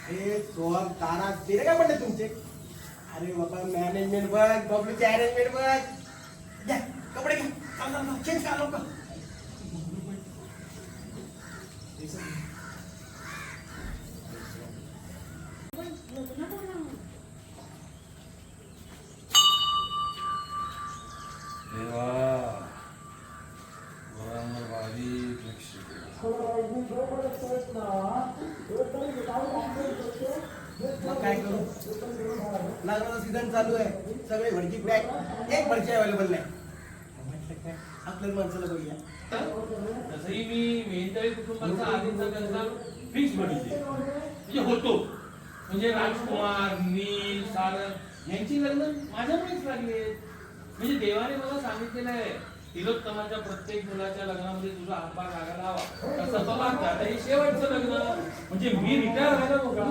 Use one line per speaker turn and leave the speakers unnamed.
हे सोहम तारा ते काय म्हणते तुमचे? अरे बाबा मॅनेजमेंट बघ, बबलूची अरेंजमेंट बघ. घ्या कपडे घ्या, चाल चेंज करा लवकर.
देवा वरांवर बारीक लक्ष दे.
मग काय करू? लग्नाचा सीझन चालू आहे, सगळे भडकी पॅक, एक भडकी अवेलेबल नाही. म्हटलं काय आपल्याला माणसाला बघूया.
तसंही मी मेहंदळी कुटुंबाचा आधीचा गंजा फिक्स बघितले म्हणजे होतो. म्हणजे राजकुमार, नील, सारंग यांची लग्न माझ्यामुळेच लागले. म्हणजे देवाने मला सांगितलेलं आहे, तिलोत्तमाच्या प्रत्येक मुलाच्या लग्नामध्ये तुझा हातभार लागायला हवा. तसं बघा हे शेवटचं लग्न म्हणजे मी रिटायर व्हायला नको का?